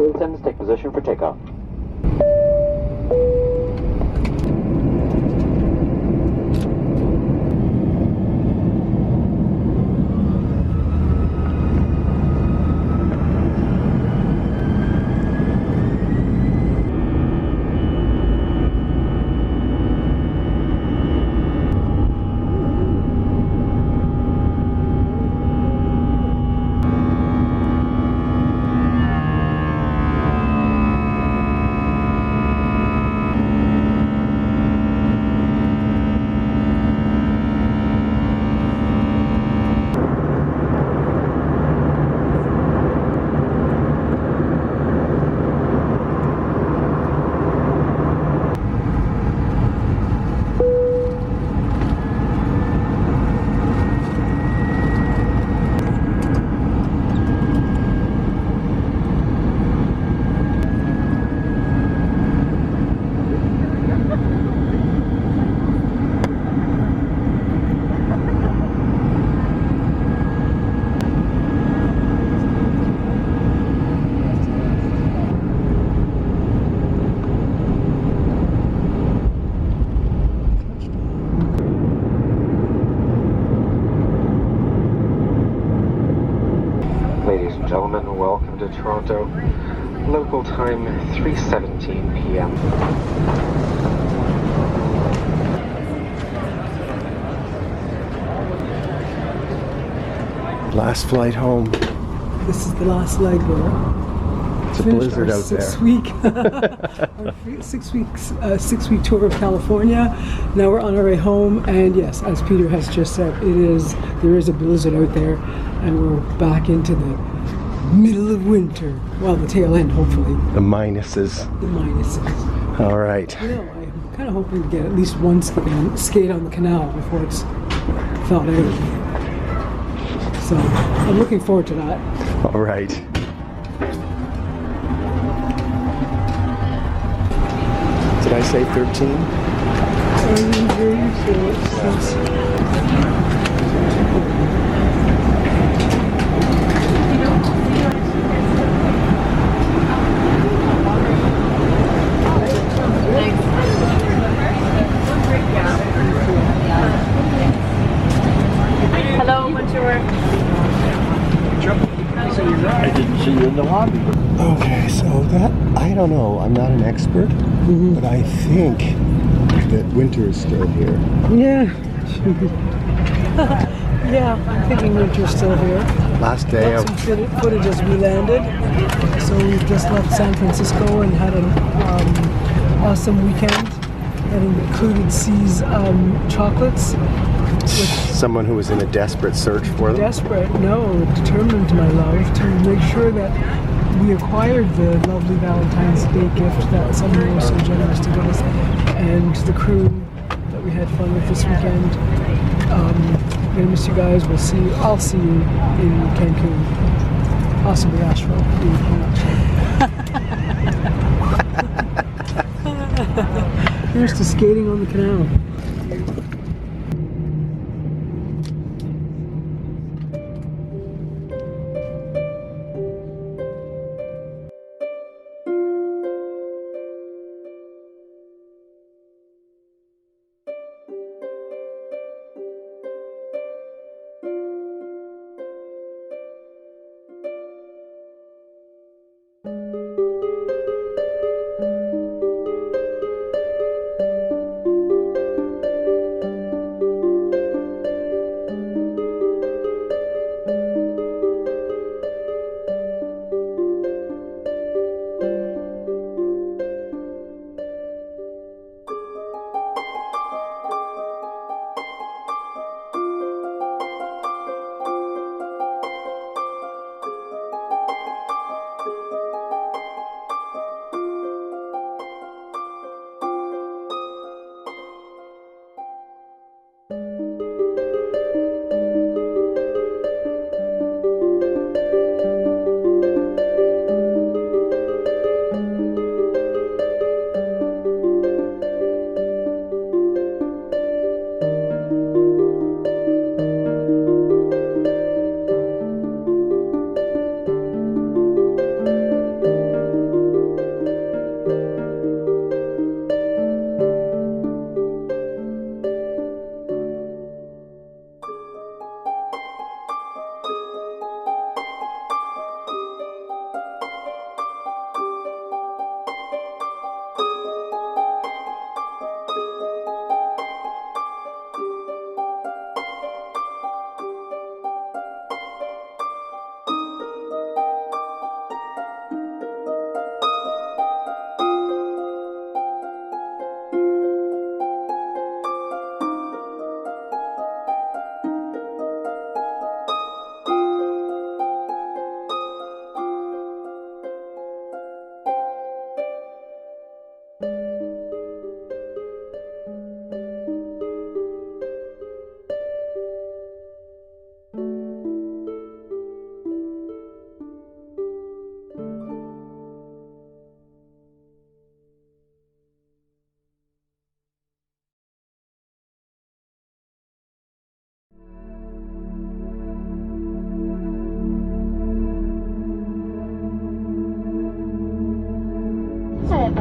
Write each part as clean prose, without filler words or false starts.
Flight attendants, take position for takeoff. Ladies and gentlemen, welcome to Toronto. Local time 3:17 p.m. Last flight home. This is the last leg there. It's a blizzard out there. Our 6 week tour of California. Now we're on our way home, and yes, as Peter has just said, there is a blizzard out there, and we're back into the middle of winter. Well, the tail end, hopefully. The minuses. The minuses. All right. You know, I'm kind of hoping to get at least one skate on the canal before it's thawed out. So I'm looking forward to that. All right. Did I say 13? Hello, what's your work? I didn't see you in the lobby. Okay, so that, I don't know, I'm not an expert, but I think that winter is still here. Yeah. Yeah, I'm thinking winter's still here. Last day Got of some footage as we landed. So we've just left San Francisco and had an awesome weekend. That included C's chocolates. someone who was in a desperate search for them. Desperate, no, determined, my love, to make sure that we acquired the lovely Valentine's Day gift that someone was so generous to give us, and the crew that we had fun with this weekend. I'm gonna miss you guys. I'll see you in Cancun, possibly Asheville. Here's to skating on the canal.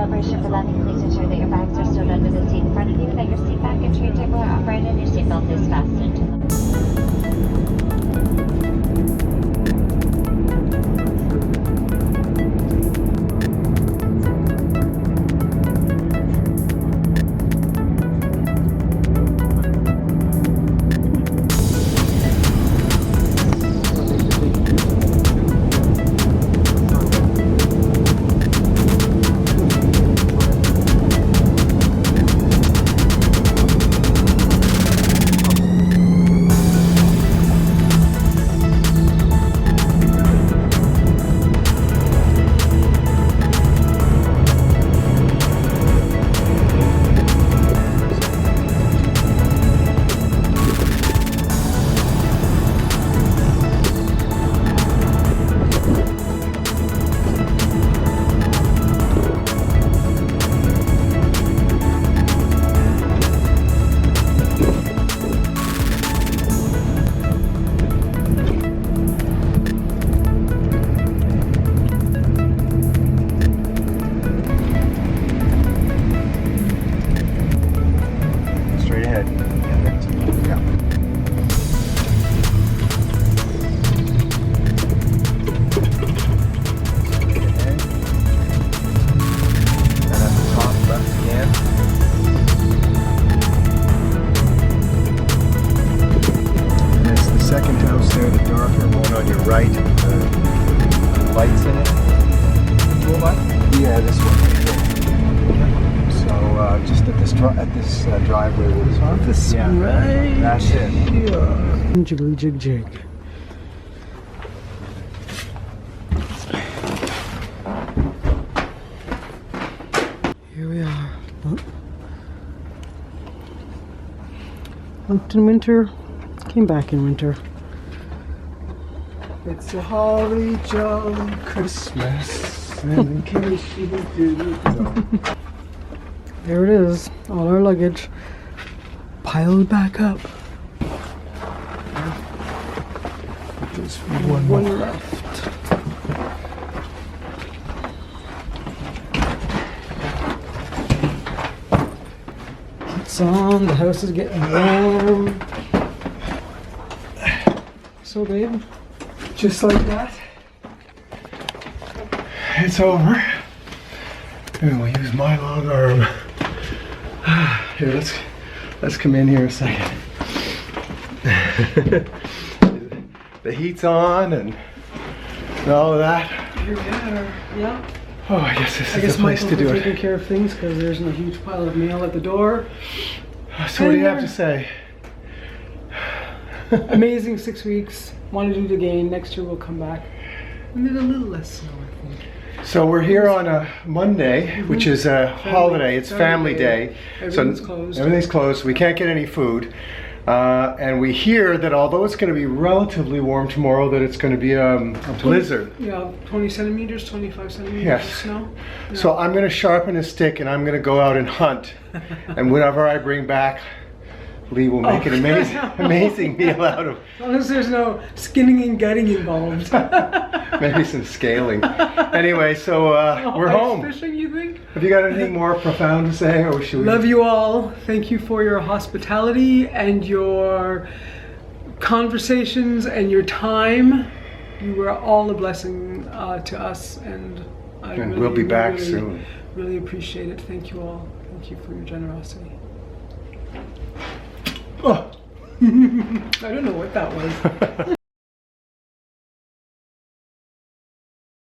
celebration for landing, please ensure that your bags are stowed under the seat in front of you, that your seat back and tray table are upright, and your seatbelt is fastened to the... Straight ahead. Yeah. And at the top left again. And it's the second house there, the darker one on your right, with the lights in it. Yeah, this one right here. So just at this driveway was This right that's it. here. Jiggly jig jig. Here we are. Oh. Left in winter, came back in winter. It's a holly jolly Christmas. And in case you do. There it is, all our luggage piled back up. There's One left. It's on, the house is getting warm. So babe, just like that, It's over. And we'll use my long arm. Here, let's come in here a second. The heat's on and all of that. here we are. Yeah. Oh, I guess this I is guess the place Michael's to do been it. taking care of things because there's a huge pile of mail at the door. So what do you have to say? Amazing 6 weeks. Want to do it again. Next year we'll come back. And then a little less snow, I think. So we're here on a Monday, which is a holiday. It's family day. Everything's So closed. everything's closed. We can't get any food. And we hear that although it's going to be relatively warm tomorrow, that it's going to be a blizzard. Yeah, 20 centimeters, 25 centimeters Yes. of snow. Yeah. So I'm going to sharpen a stick and I'm going to go out and hunt. And whatever I bring back, Lee will make an amazing meal out of. As long as there's no skinning and gutting involved. Maybe some scaling. Anyway, so we're Ice home. Fishing, you think? Have you got anything more profound to say, or should we? Love you all. Thank you for your hospitality and your conversations and your time. You were all a blessing to us, and I And really, we'll be back really, soon. Really appreciate it. Thank you all. Thank you for your generosity. Oh. I don't know what that was.